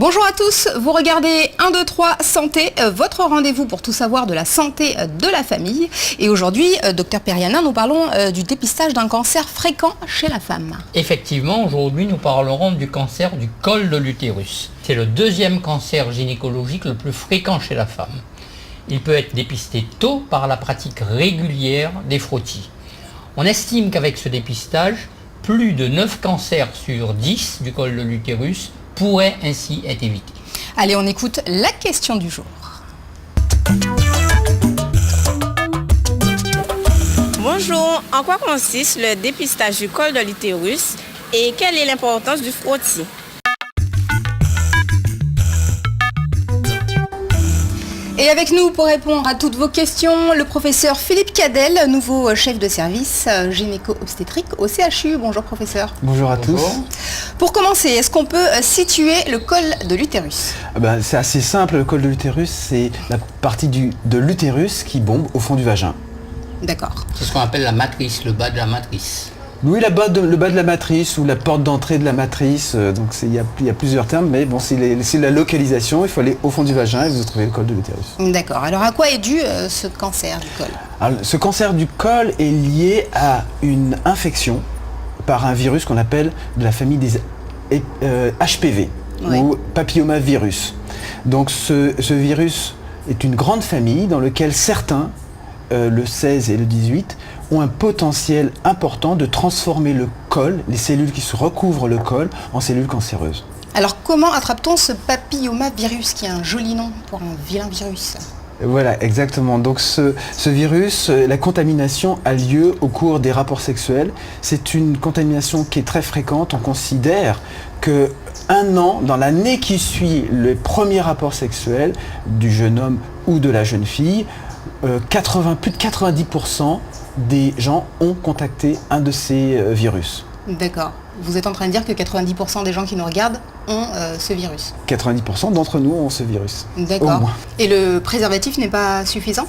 Bonjour à tous, vous regardez 1, 2, 3 Santé, votre rendez-vous pour tout savoir de la santé de la famille. Et aujourd'hui, docteur Periana, nous parlons du dépistage d'un cancer fréquent chez la femme. Effectivement, aujourd'hui nous parlerons du cancer du col de l'utérus. C'est le deuxième cancer gynécologique le plus fréquent chez la femme. Il peut être dépisté tôt par la pratique régulière des frottis. On estime qu'avec ce dépistage, plus de 9 cancers sur 10 du col de l'utérus pourraient ainsi être évités. Allez, on écoute la question du jour. Bonjour, en quoi consiste le dépistage du col de l'utérus et quelle est l'importance du frottis? Et avec nous pour répondre à toutes vos questions, le professeur Philippe Cadel, nouveau chef de service gynéco-obstétrique au CHU. Bonjour professeur. Bonjour à tous. Pour commencer, est-ce qu'on peut situer le col de l'utérus? C'est assez simple, le col de l'utérus, c'est la partie de l'utérus qui bombe au fond du vagin. D'accord. C'est ce qu'on appelle la matrice, le bas de la matrice. Oui, le bas de la matrice ou la porte d'entrée de la matrice, donc il y a plusieurs termes, mais bon, c'est la localisation, il faut aller au fond du vagin et vous trouvez le col de l'utérus. D'accord. Alors à quoi est dû ce cancer du col? Alors, ce cancer du col est lié à une infection par un virus qu'on appelle de la famille des HPV, oui, ou papillomavirus. Donc ce virus est une grande famille dans laquelle certains, le 16 et le 18, ont un potentiel important de transformer le col, les cellules qui se recouvrent le col, en cellules cancéreuses. Alors comment attrape-t-on ce papillomavirus qui a un joli nom pour un vilain virus? Voilà, exactement. Donc ce virus, la contamination a lieu au cours des rapports sexuels. C'est une contamination qui est très fréquente. On considère que dans l'année qui suit le premier rapport sexuel du jeune homme ou de la jeune fille, plus de 90% des gens ont contacté un de ces virus. D'accord. Vous êtes en train de dire que 90% des gens qui nous regardent ont ce virus? 90% d'entre nous ont ce virus. D'accord. Et le préservatif n'est pas suffisant?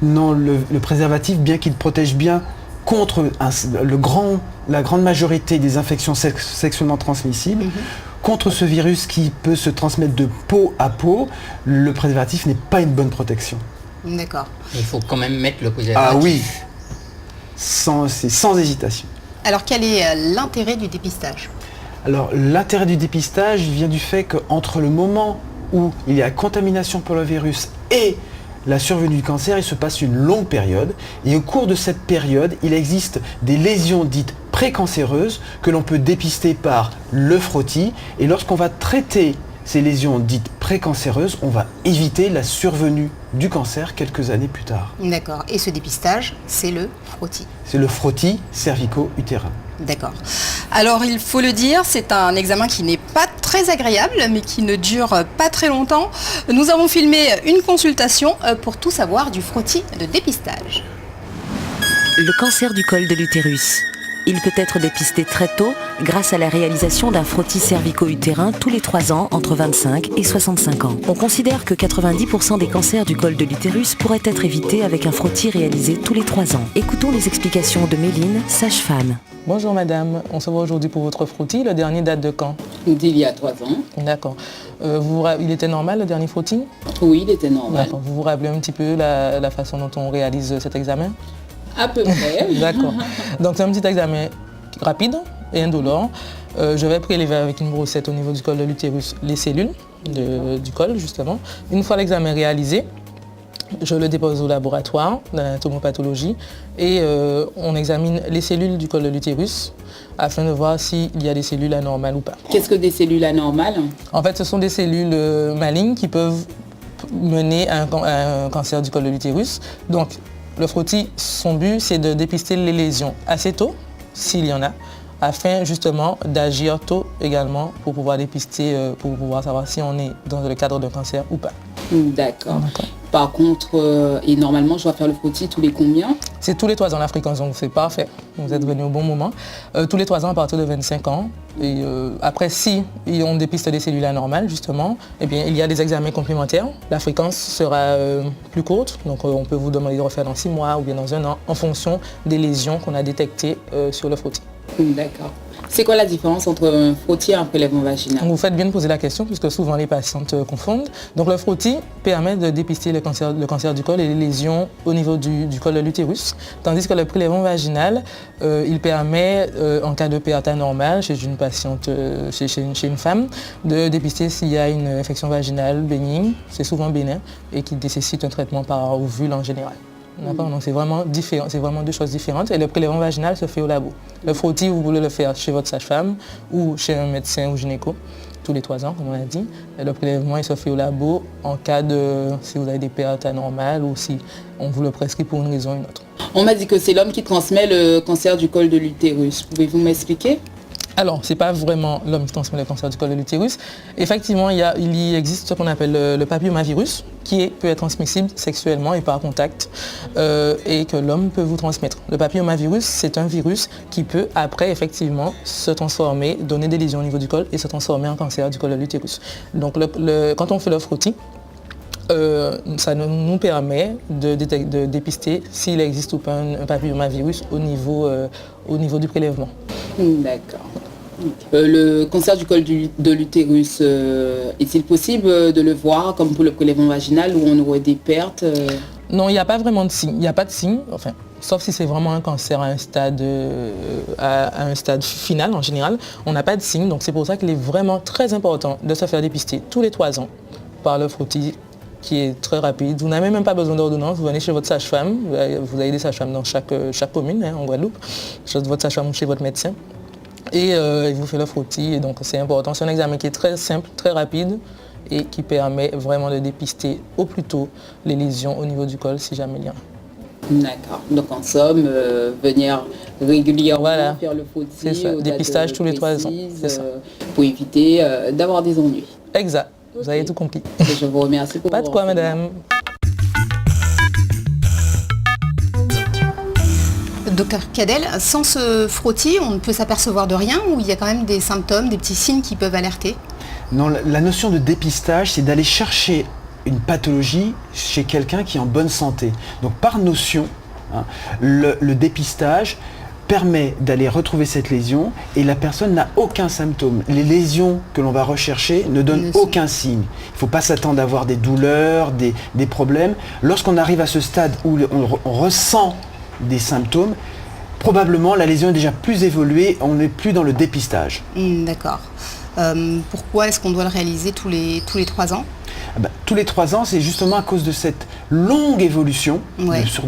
Non, le préservatif, bien qu'il protège bien contre la grande majorité des infections sexuellement transmissibles, contre ce virus qui peut se transmettre de peau à peau, le préservatif n'est pas une bonne protection. D'accord. Il faut quand même mettre le préservatif. Ah oui, c'est sans hésitation. Alors quel est l'intérêt du dépistage? Alors l'intérêt du dépistage vient du fait qu'entre le moment où il y a contamination par le virus et la survenue du cancer, il se passe une longue période. Et au cours de cette période, il existe des lésions dites précancéreuses que l'on peut dépister par le frottis. Et lorsqu'on va traiter ces lésions dites précancéreuses, on va éviter la survenue du cancer quelques années plus tard. D'accord. Et ce dépistage, c'est le frottis? C'est le frottis cervico-utérin. D'accord. Alors il faut le dire, c'est un examen qui n'est pas très agréable, mais qui ne dure pas très longtemps. Nous avons filmé une consultation pour tout savoir du frottis de dépistage. Le cancer du col de l'utérus. Il peut être dépisté très tôt grâce à la réalisation d'un frottis cervico-utérin tous les 3 ans entre 25 et 65 ans. On considère que 90% des cancers du col de l'utérus pourraient être évités avec un frottis réalisé tous les 3 ans. Écoutons les explications de Méline, sage-femme. Bonjour madame, on se voit aujourd'hui pour votre frottis. Le dernier date de quand? D'il y a 3 ans. D'accord. Il était normal le dernier frottis? Oui, il était normal. D'accord. Vous vous rappelez un petit peu la façon dont on réalise cet examen? À peu près. D'accord. Donc c'est un petit examen rapide et indolore. Je vais prélever avec une brossette au niveau du col de l'utérus les cellules du col justement. Une fois l'examen réalisé, je le dépose au laboratoire dans la tomopathologie et on examine les cellules du col de l'utérus afin de voir s'il y a des cellules anormales ou pas. Qu'est-ce que des cellules anormales? En fait, ce sont des cellules malignes qui peuvent mener à un cancer du col de l'utérus. Donc, le frottis, son but, c'est de dépister les lésions assez tôt, s'il y en a, afin justement d'agir tôt également pour pouvoir dépister, pour pouvoir savoir si on est dans le cadre d'un cancer ou pas. D'accord. Par contre, et normalement, je dois faire le frottis tous les combien? C'est tous les 3 ans la fréquence, donc c'est parfait. Vous êtes venu au bon moment. Tous les 3 ans à partir de 25 ans. Et après, si on dépiste des cellules anormales, justement, eh bien, il y a des examens complémentaires. La fréquence sera plus courte, donc on peut vous demander de refaire dans 6 mois ou bien dans 1 an, en fonction des lésions qu'on a détectées sur le frottis. D'accord. C'est quoi la différence entre un frottis et un prélèvement vaginal? Vous faites bien de poser la question puisque souvent les patientes confondent. Donc le frottis permet de dépister le cancer du col et les lésions au niveau du col de l'utérus, tandis que le prélèvement vaginal, il permet, en cas de perte anormale chez une patiente, chez une femme, de dépister s'il y a une infection vaginale bénigne, c'est souvent bénin, et qui nécessite un traitement par ovule en général. D'accord. Donc c'est vraiment différent, c'est vraiment deux choses différentes. Et le prélèvement vaginal se fait au labo. Le frottis, vous voulez le faire chez votre sage-femme ou chez un médecin ou gynéco, tous les 3 ans, comme on a dit. Et le prélèvement, il se fait au labo en cas de, si vous avez des pertes anormales ou si on vous le prescrit pour une raison ou une autre. On m'a dit que c'est l'homme qui transmet le cancer du col de l'utérus. Pouvez-vous m'expliquer? Alors, ce n'est pas vraiment l'homme qui transmet le cancer du col de l'utérus. Effectivement, il existe ce qu'on appelle le papillomavirus, qui peut être transmissible sexuellement et par contact, et que l'homme peut vous transmettre. Le papillomavirus, c'est un virus qui peut, après, effectivement, se transformer, donner des lésions au niveau du col et se transformer en cancer du col de l'utérus. Donc, quand on fait le frottis, ça nous permet de dépister s'il existe ou pas un papillomavirus au niveau du prélèvement. D'accord. Le cancer du col de l'utérus, est-il possible de le voir comme pour le prélèvement vaginal où on aurait des pertes? Non, il n'y a pas vraiment de signe. Il n'y a pas de signe, enfin, sauf si c'est vraiment un cancer à un stade final en général. On n'a pas de signe, donc c'est pour ça qu'il est vraiment très important de se faire dépister tous les 3 ans par le frottis qui est très rapide. Vous n'avez même pas besoin d'ordonnance, vous venez chez votre sage-femme, vous avez des sages-femmes dans chaque commune, en Guadeloupe, chez votre sage-femme ou chez votre médecin. Et il vous fait le frottis, et donc c'est important. C'est un examen qui est très simple, très rapide et qui permet vraiment de dépister au plus tôt les lésions au niveau du col si jamais il y en a. D'accord. Donc en somme, venir régulièrement faire le frottis. C'est ça, dépistage tous les 3 ans. C'est ça. Pour éviter d'avoir des ennuis. Exact, vous avez tout compris. Je vous remercie pour Pas de quoi, madame. Docteur Cadel, sans ce frottis, on ne peut s'apercevoir de rien ou il y a quand même des symptômes, des petits signes qui peuvent alerter? Non, la notion de dépistage, c'est d'aller chercher une pathologie chez quelqu'un qui est en bonne santé. Donc par notion, le dépistage permet d'aller retrouver cette lésion et la personne n'a aucun symptôme. Les lésions que l'on va rechercher ne donnent aucun signe. Il ne faut pas s'attendre à avoir des douleurs, des problèmes. Lorsqu'on arrive à ce stade où on ressent des symptômes, probablement la lésion est déjà plus évoluée, on n'est plus dans le dépistage. D'accord. Pourquoi est-ce qu'on doit le réaliser tous les 3 ans? Tous les 3 ans, c'est justement à cause de cette longue évolution sur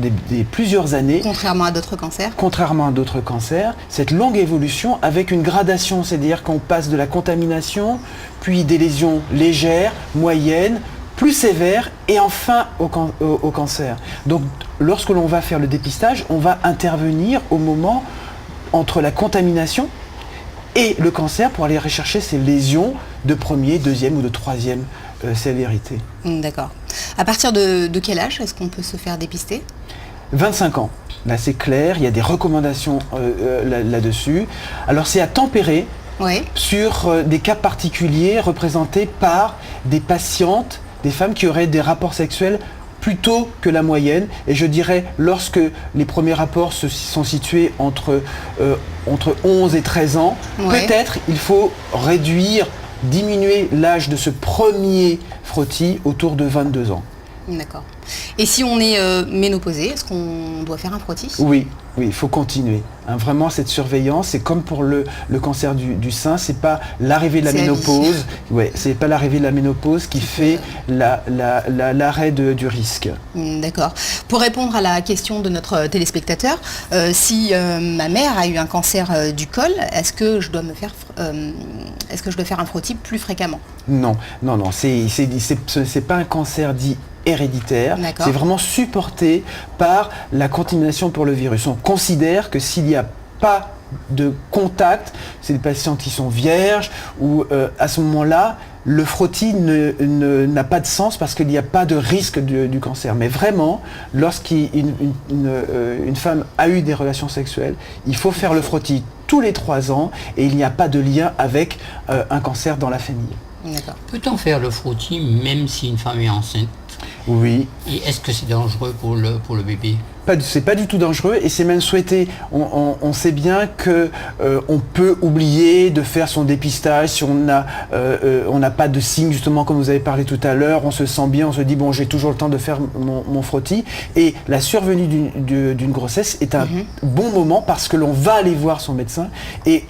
plusieurs années. Contrairement à d'autres cancers. Contrairement à d'autres cancers, cette longue évolution avec une gradation, c'est-à-dire qu'on passe de la contamination, puis des lésions légères, moyennes, plus sévères et enfin au cancer. Donc lorsque l'on va faire le dépistage, on va intervenir au moment entre la contamination et le cancer pour aller rechercher ces lésions de 1er, 2e ou de 3e sévérité. D'accord. À partir de quel âge est-ce qu'on peut se faire dépister? 25 ans. Là c'est clair, il y a des recommandations là-dessus. Alors c'est à tempérer sur des cas particuliers représentés par des patientes, des femmes qui auraient des rapports sexuels plus tôt que la moyenne. Et je dirais, lorsque les premiers rapports sont situés entre 11 et 13 ans, peut-être il faut diminuer l'âge de ce premier frottis autour de 22 ans. D'accord. Et si on est ménopausé, est-ce qu'on doit faire un frottis? Oui, il faut continuer. Vraiment, cette surveillance, c'est comme pour le cancer du sein, c'est pas l'arrivée de la ménopause. C'est pas l'arrivée de la ménopause qui fait l'arrêt du risque. D'accord. Pour répondre à la question de notre téléspectateur, si ma mère a eu un cancer du col, est-ce que je dois faire un frottis plus fréquemment? Non, c'est pas un cancer dit héréditaire, c'est vraiment supporté par la contamination pour le virus. On considère que s'il n'y a pas de contact, c'est des patients qui sont vierges ou à ce moment-là, le frottis n'a pas de sens parce qu'il n'y a pas de risque du cancer. Mais vraiment, lorsqu'une femme a eu des relations sexuelles, il faut faire le frottis tous les 3 ans et il n'y a pas de lien avec un cancer dans la famille. Peut-on faire le frottis même si une femme est enceinte? Oui. Et est-ce que c'est dangereux pour le bébé? c'est pas du tout dangereux et c'est même souhaité. On sait bien que on peut oublier de faire son dépistage si on n'a pas de signe, justement comme vous avez parlé tout à l'heure, on se sent bien, on se dit bon j'ai toujours le temps de faire mon frottis, et la survenue d'une grossesse est un bon moment parce que l'on va aller voir son médecin et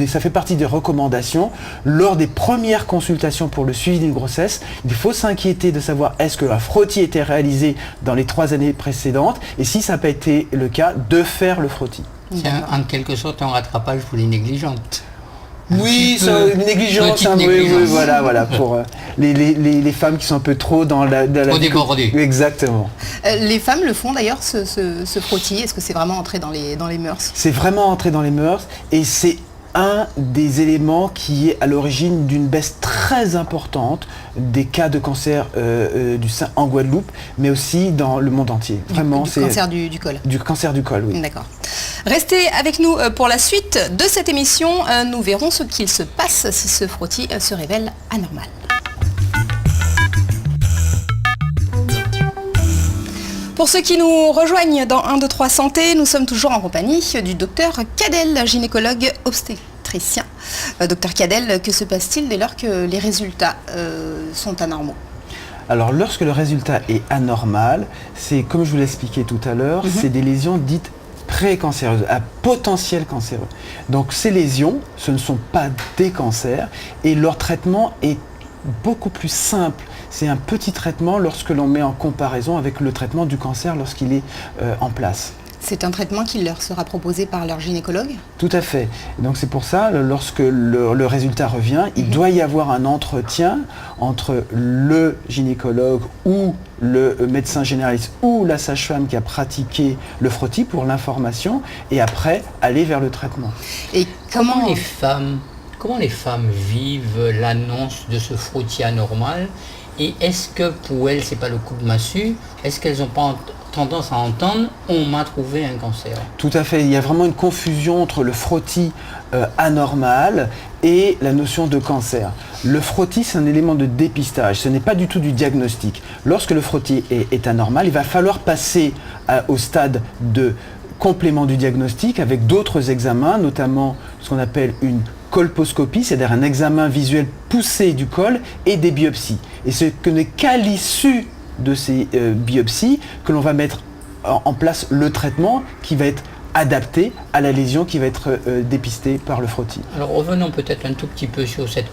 ça fait partie des recommandations lors des premières consultations pour le suivi d'une grossesse. Il faut s'inquiéter de savoir est-ce que la frottis était réalisée dans les 3 années précédentes et si ça n'a pas été le cas, de faire le frottis. C'est en quelque sorte un rattrapage pour les négligentes. Oui, c'est une négligence, oui, voilà, pour les femmes qui sont un peu trop dans la débordées. Exactement. Les femmes le font d'ailleurs, ce frottis. Est-ce que c'est vraiment entré dans les mœurs? C'est vraiment entré dans les mœurs et c'est un des éléments qui est à l'origine d'une baisse très importante des cas de cancer du sein en Guadeloupe, mais aussi dans le monde entier. Vraiment, du cancer du col. Du cancer du col, oui. D'accord. Restez avec nous pour la suite de cette émission. Nous verrons ce qu'il se passe si ce frottis se révèle anormal. Pour ceux qui nous rejoignent dans 1, 2, 3 Santé, nous sommes toujours en compagnie du docteur Cadel, gynécologue obstétricien. Docteur Cadel, que se passe-t-il dès lors que les résultats sont anormaux? Alors lorsque le résultat est anormal, c'est comme je vous l'ai expliqué tout à l'heure, c'est des lésions dites précancéreuses, à potentiel cancéreux. Donc ces lésions, ce ne sont pas des cancers et leur traitement est beaucoup plus simple. C'est un petit traitement lorsque l'on met en comparaison avec le traitement du cancer lorsqu'il est en place. C'est un traitement qui leur sera proposé par leur gynécologue? Tout à fait. Donc c'est pour ça, lorsque le résultat revient, il doit y avoir un entretien entre le gynécologue ou le médecin généraliste ou la sage-femme qui a pratiqué le frottis pour l'information et après aller vers le traitement. Et Comment les femmes vivent l'annonce de ce frottis anormal? Et est-ce que pour elles, c'est pas le coup de massue? Est-ce qu'elles n'ont pas tendance à entendre « on m'a trouvé un cancer ». Tout à fait, il y a vraiment une confusion entre le frottis anormal et la notion de cancer. Le frottis, c'est un élément de dépistage, ce n'est pas du tout du diagnostic. Lorsque le frottis est anormal, il va falloir passer au stade de complément du diagnostic avec d'autres examens, notamment ce qu'on appelle une colposcopie, c'est-à-dire un examen visuel poussé du col et des biopsies. Et ce n'est qu'à l'issue de ces biopsies que l'on va mettre en place le traitement qui va être adapté à la lésion qui va être dépistée par le frottis. Alors revenons peut-être un tout petit peu sur cette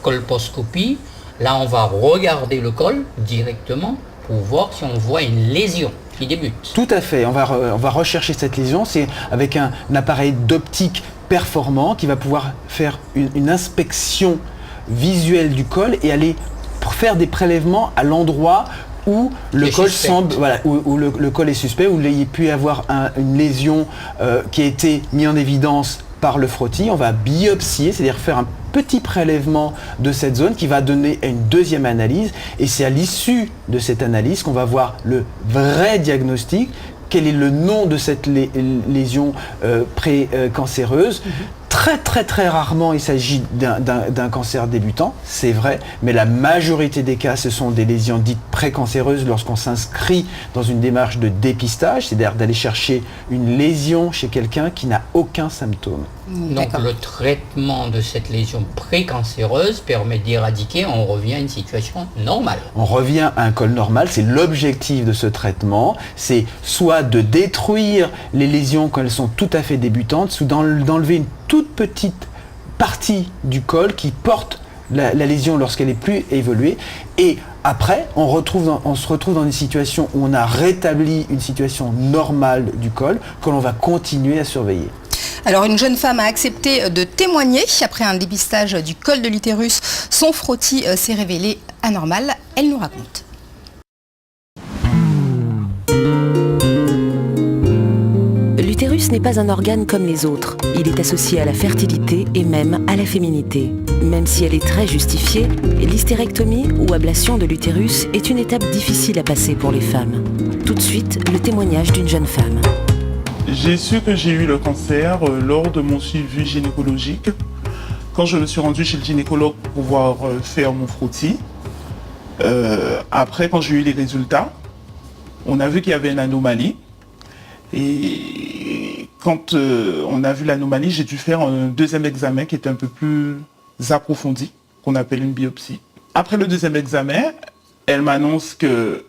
colposcopie. Là, on va regarder le col directement pour voir si on voit une lésion qui débute. Tout à fait, on va rechercher cette lésion, c'est avec un appareil d'optique performant qui va pouvoir faire une inspection visuelle du col et aller faire des prélèvements à l'endroit où le col semble, où le col est suspect, où il y a pu y avoir une lésion qui a été mise en évidence par le frottis. On va biopsier, c'est-à-dire faire un petit prélèvement de cette zone qui va donner une deuxième analyse et c'est à l'issue de cette analyse qu'on va voir le vrai diagnostic, quel est le nom de cette lésion précancéreuse. Très rarement il s'agit d'un cancer débutant, c'est vrai, mais la majorité des cas ce sont des lésions dites précancéreuses lorsqu'on s'inscrit dans une démarche de dépistage, c'est-à-dire d'aller chercher une lésion chez quelqu'un qui n'a aucun symptôme. Donc le traitement de cette lésion précancéreuse permet d'éradiquer, on revient à une situation normale. On revient à un col normal, c'est l'objectif de ce traitement, c'est soit de détruire les lésions quand elles sont tout à fait débutantes, soit d'enlever une toute petite partie du col qui porte la lésion lorsqu'elle est plus évoluée et après on se retrouve dans une situation où on a rétabli une situation normale du col que l'on va continuer à surveiller. Alors une jeune femme a accepté de témoigner après un dépistage du col de l'utérus. Son frottis s'est révélé anormal. Elle nous raconte. L'utérus n'est pas un organe comme les autres. Il est associé à la fertilité et même à la féminité. Même si elle est très justifiée, l'hystérectomie ou ablation de l'utérus est une étape difficile à passer pour les femmes. Tout de suite, le témoignage d'une jeune femme. J'ai su que j'ai eu le cancer lors de mon suivi gynécologique. Quand je me suis rendue chez le gynécologue pour pouvoir faire mon frottis. Après, quand j'ai eu les résultats, On a vu qu'il y avait une anomalie. Et quand on a vu l'anomalie, j'ai dû faire un deuxième examen qui était un peu plus approfondi, qu'on appelle une biopsie. Après le deuxième examen, elle m'annonce que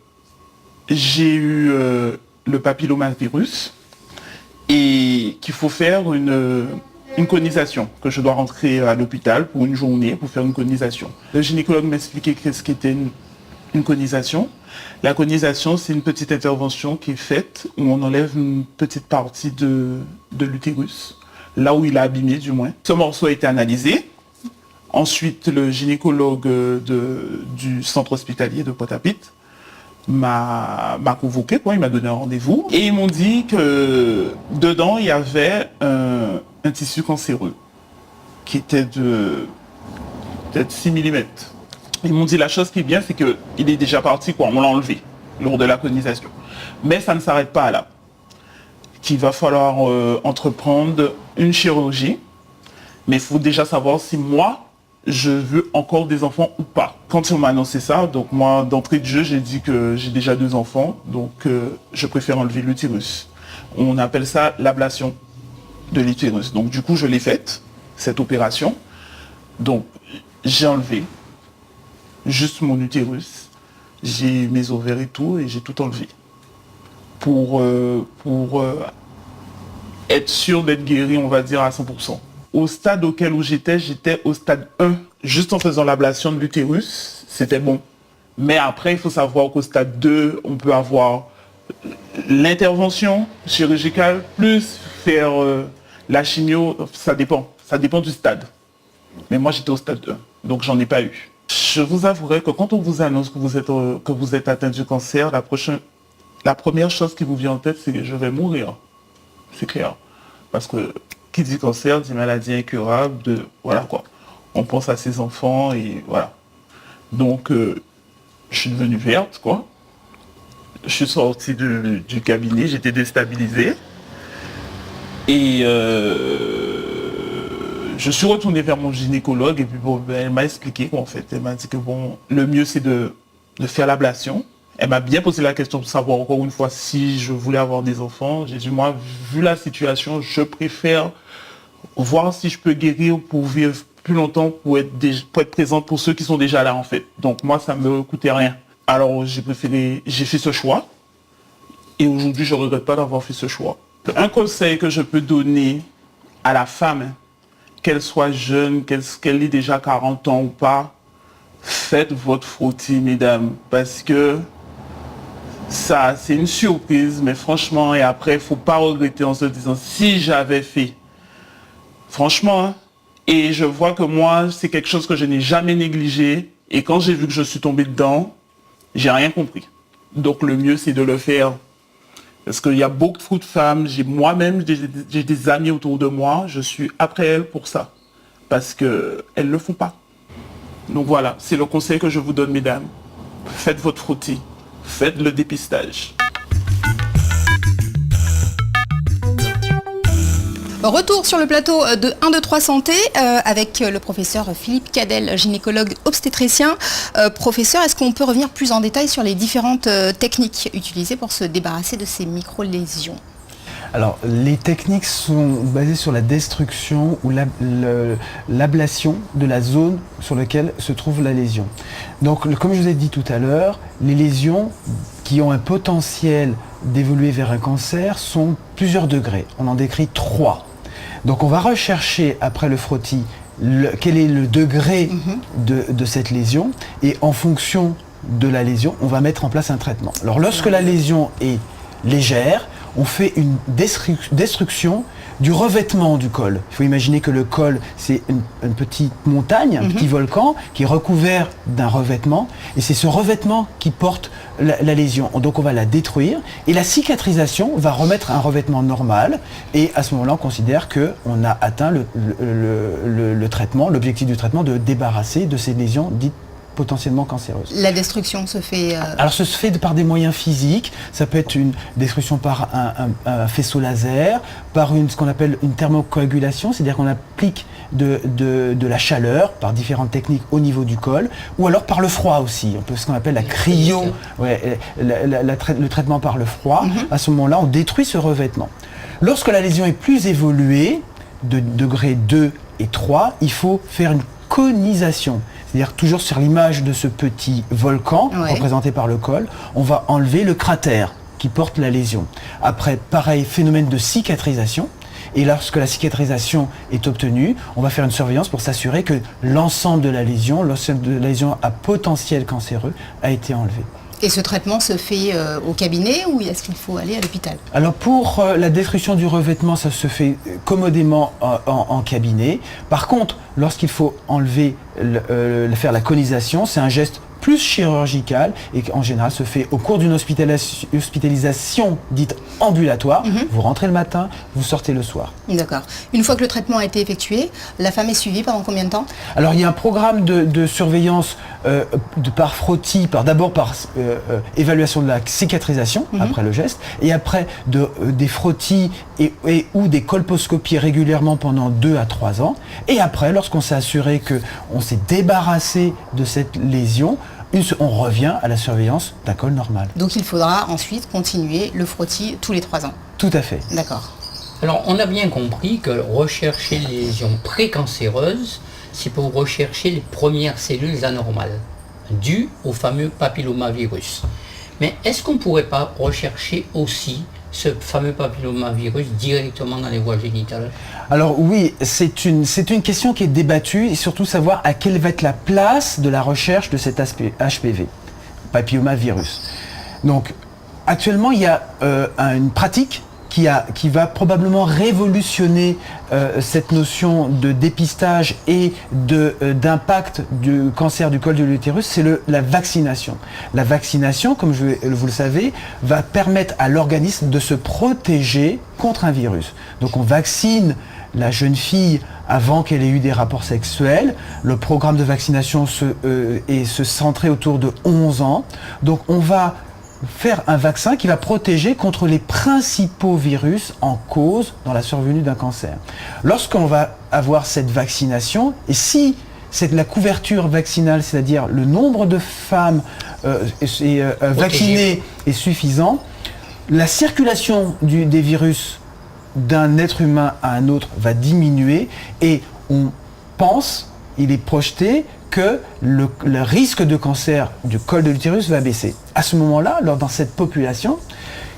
j'ai eu le papillomavirus et qu'il faut faire une conisation, que je dois rentrer à l'hôpital pour une journée pour faire une conisation. Le gynécologue m'a expliqué ce qu'était une conisation. La conisation, c'est une petite intervention qui est faite où on enlève une petite partie de l'utérus, là où il a abîmé du moins. Ce morceau a été analysé. Ensuite, le gynécologue du centre hospitalier de Pointe-à-Pitre m'a convoqué, il m'a donné un rendez-vous. Et ils m'ont dit que dedans, il y avait un tissu cancéreux qui était de peut-être 6 mm. Ils m'ont dit la chose qui est bien, c'est qu'il est déjà parti, on l'a enlevé lors de la conisation. Mais ça ne s'arrête pas là. Qu'il va falloir entreprendre une chirurgie, mais il faut déjà savoir si moi, je veux encore des enfants ou pas. Quand on m'a annoncé ça, donc moi, d'entrée de jeu, j'ai dit que j'ai déjà 2 enfants, donc je préfère enlever l'utérus. On appelle ça l'ablation de l'utérus. Donc du coup, je l'ai faite, cette opération. Donc, j'ai enlevé juste mon utérus, j'ai mes ovaires et tout, et j'ai tout enlevé. Pour être sûr d'être guéri, on va dire, à 100%. Au stade auquel j'étais au stade 1. Juste en faisant l'ablation de l'utérus, c'était bon. Mais après, il faut savoir qu'au stade 2, on peut avoir l'intervention chirurgicale, plus faire la chimio, ça dépend du stade. Mais moi, j'étais au stade 1, donc j'en ai pas eu. Je vous avouerai que quand on vous annonce que vous êtes atteint du cancer, la première chose qui vous vient en tête, c'est que je vais mourir. C'est clair. Parce que qui dit cancer, dit maladie incurable, voilà quoi. On pense à ses enfants et voilà. Donc, je suis devenue verte, quoi. Je suis sortie du cabinet, j'étais déstabilisée. Et je suis retournée vers mon gynécologue et puis elle m'a expliqué qu'en fait, elle m'a dit que le mieux c'est de faire l'ablation. Elle m'a bien posé la question pour savoir encore une fois si je voulais avoir des enfants. J'ai dit, moi, vu la situation, je préfère voir si je peux guérir pour vivre plus longtemps, pour être présente pour ceux qui sont déjà là en fait. Donc moi, ça me coûtait rien. Alors j'ai fait ce choix. Et aujourd'hui, je ne regrette pas d'avoir fait ce choix. Un conseil que je peux donner à la femme, qu'elle soit jeune, qu'elle ait déjà 40 ans ou pas, faites votre frottis, mesdames, parce que ça, c'est une surprise, mais franchement, et après, il ne faut pas regretter en se disant, si j'avais fait, franchement, hein, et je vois que moi, c'est quelque chose que je n'ai jamais négligé, et quand j'ai vu que je suis tombée dedans, j'ai rien compris. Donc le mieux, c'est de le faire. Parce qu'il y a beaucoup de femmes, moi-même, j'ai des amis autour de moi, je suis après elles pour ça. Parce qu'elles ne le font pas. Donc voilà, c'est le conseil que je vous donne, mesdames. Faites votre frottis, faites le dépistage. Retour sur le plateau de 1, 2, 3 Santé avec le professeur Philippe Cadel, gynécologue obstétricien. Professeur, est-ce qu'on peut revenir plus en détail sur les différentes techniques utilisées pour se débarrasser de ces micro-lésions ? Alors, les techniques sont basées sur la destruction ou l'ablation de la zone sur laquelle se trouve la lésion. Donc, comme je vous ai dit tout à l'heure, les lésions qui ont un potentiel d'évoluer vers un cancer sont plusieurs degrés. On en décrit 3. Donc, on va rechercher après le frottis quel est le degré de cette lésion et en fonction de la lésion, on va mettre en place un traitement. Alors, lorsque la lésion est légère, on fait une destruction du revêtement du col. Il faut imaginer que le col, c'est une petite montagne, un petit volcan qui est recouvert d'un revêtement et c'est ce revêtement qui porte la lésion. Donc on va la détruire et la cicatrisation va remettre un revêtement normal et à ce moment-là, on considère qu'on a atteint le traitement, l'objectif du traitement de débarrasser de ces lésions dites potentiellement cancéreuse. La destruction se fait... Alors ça se fait par des moyens physiques, ça peut être une destruction par un faisceau laser, par ce qu'on appelle une thermocoagulation, c'est-à-dire qu'on applique de la chaleur par différentes techniques au niveau du col, ou alors par le froid aussi, ce qu'on appelle la cryo, le traitement par le froid. À ce moment-là, on détruit ce revêtement. Lorsque la lésion est plus évoluée, de degré 2 et 3, il faut faire une conisation. C'est-à-dire toujours sur l'image de ce petit volcan représenté par le col, on va enlever le cratère qui porte la lésion. Après, pareil, phénomène de cicatrisation. Et lorsque la cicatrisation est obtenue, on va faire une surveillance pour s'assurer que l'ensemble de la lésion à potentiel cancéreux a été enlevé. Et ce traitement se fait au cabinet ou est-ce qu'il faut aller à l'hôpital? Alors pour la destruction du revêtement, ça se fait commodément en cabinet. Par contre, lorsqu'il faut enlever, faire la conisation, c'est un geste plus chirurgical et en général se fait au cours d'une hospitalisation dite ambulatoire. Vous rentrez le matin, vous sortez le soir. D'accord. Une fois que le traitement a été effectué, la femme est suivie pendant combien de temps? Alors il y a un programme de surveillance par frottis, d'abord par évaluation de la cicatrisation après le geste, et après des frottis ou des colposcopies régulièrement pendant 2 à 3 ans. Et après, lorsqu'on s'est assuré qu'on s'est débarrassé de cette lésion, on revient à la surveillance d'un col normal. Donc il faudra ensuite continuer le frottis tous les 3 ans. Tout à fait. D'accord. Alors on a bien compris que rechercher les lésions précancéreuses, c'est pour rechercher les premières cellules anormales, dues au fameux papillomavirus. Mais est-ce qu'on ne pourrait pas rechercher aussi ce fameux papillomavirus directement dans les voies génitales? Alors oui, c'est une question qui est débattue et surtout savoir à quelle va être la place de la recherche de cet HPV, papillomavirus. Donc actuellement, il y a une pratique qui va probablement révolutionner cette notion de dépistage et d'impact du cancer du col de l'utérus, c'est la vaccination. La vaccination, comme vous le savez, va permettre à l'organisme de se protéger contre un virus. Donc on vaccine la jeune fille avant qu'elle ait eu des rapports sexuels. Le programme de vaccination se centré autour de 11 ans. Donc on va faire un vaccin qui va protéger contre les principaux virus en cause dans la survenue d'un cancer. Lorsqu'on va avoir cette vaccination, et si la couverture vaccinale, c'est-à-dire le nombre de femmes vaccinées est suffisant, la circulation des virus d'un être humain à un autre va diminuer et on pense, il est projeté, que le risque de cancer du col de l'utérus va baisser. À ce moment-là, dans cette population,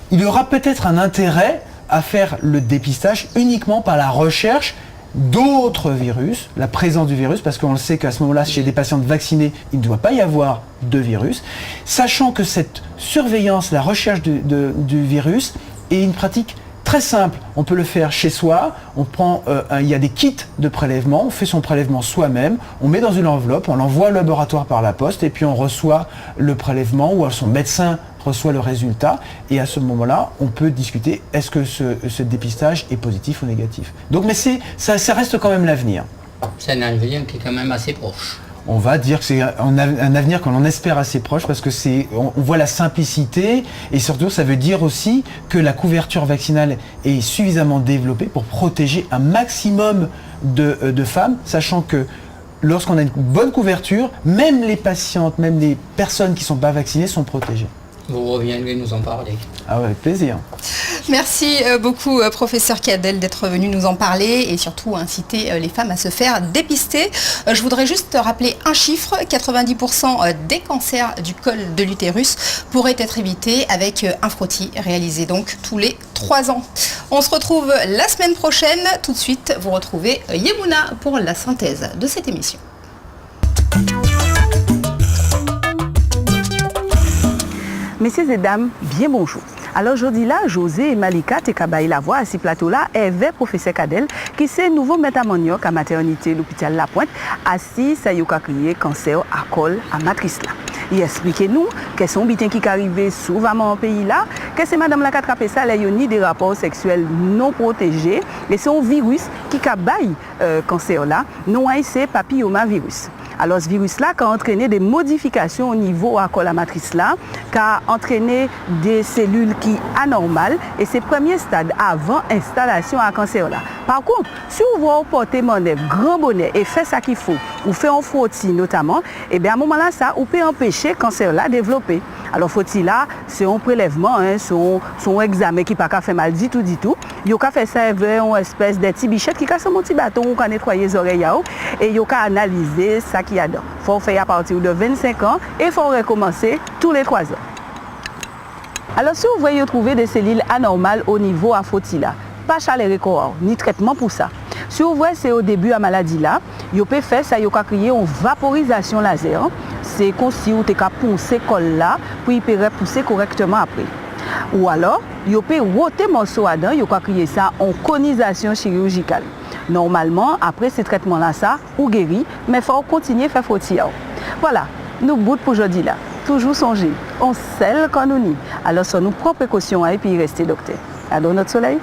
il y aura peut-être un intérêt à faire le dépistage uniquement par la recherche d'autres virus, la présence du virus, parce qu'on le sait qu'à ce moment-là, chez des patientes vaccinées, il ne doit pas y avoir de virus, sachant que cette surveillance, la recherche du virus est une pratique très simple. On peut le faire chez soi, il y a des kits de prélèvement, on fait son prélèvement soi-même, on met dans une enveloppe, on l'envoie au laboratoire par la poste et puis on reçoit le prélèvement ou son médecin reçoit le résultat et à ce moment-là, on peut discuter est-ce que ce dépistage est positif ou négatif. Donc, mais ça reste quand même l'avenir. C'est un avenir qui est quand même assez proche. On va dire que c'est un avenir qu'on en espère assez proche parce que on voit la simplicité et surtout ça veut dire aussi que la couverture vaccinale est suffisamment développée pour protéger un maximum de femmes, sachant que lorsqu'on a une bonne couverture, même les patientes, même les personnes qui ne sont pas vaccinées sont protégées. Vous reviendrez nous en parler. Ah ouais, avec plaisir. Merci beaucoup, professeur Cadel, d'être venu nous en parler et surtout inciter les femmes à se faire dépister. Je voudrais juste rappeler un chiffre, 90% des cancers du col de l'utérus pourraient être évités avec un frottis réalisé donc tous les 3 ans. On se retrouve la semaine prochaine. Tout de suite, vous retrouvez Yemouna pour la synthèse de cette émission. Messieurs et dames, bien bonjour. Alors aujourd'hui là, José et Malika te kabaye la voix à ce plateau là avec professeur Cadel qui c'est nouveau métamoniok à maternité l'hôpital La Pointe assis ça y a crié cancer à col à matrice là. Il expliquez-nous quels sont les bitins qui arrivent souvent au pays là, que c'est madame la attrapé ça, il y a ni des rapports sexuels non protégés et c'est un virus qui kabaye cancer là, non c'est papillomavirus. Alors ce virus-là a entraîné des modifications au niveau à la matrice là, qui a entraîné des cellules qui anormales et ces premiers stades avant installation à cancer là. Par contre, si vous portez manœuvre, grand bonnet et fait ça qu'il faut, ou fait un frottis notamment, et bien à un moment là, ça, vous peut empêcher le cancer là développer. Alors frottis là, c'est un prélèvement, hein, son examen qui n'a pas fait mal du tout. Il a fait ça avec une espèce de petit bichette qui a son petit bâton pour nettoyer les oreilles et il a analysé ça qu'il y a dedans. Il faut faire à partir de 25 ans et il faut recommencer tous les 3 ans. Alors si vous voyez trouver des cellules anormales au niveau à frottis là, pas chaleur corps, ni traitement pour ça. Si vous voyez c'est au début de la maladie là, vous pouvez faire ça, vous pouvez créer une vaporisation laser. C'est comme si vous pouvez poncer le col là pour y pousser correctement après. Ou alors, vous pouvez ôter le morceau à dents, vous pouvez créer ça en conisation chirurgicale. Normalement, après ce traitement-là, ça, vous guérit, mais il faut continuer à faire frottis. Voilà, nous bout pour aujourd'hui là. Toujours songer, on sait qu'on nous nie. Alors, ça nous prend précaution et puis rester docteur. À notre soleil.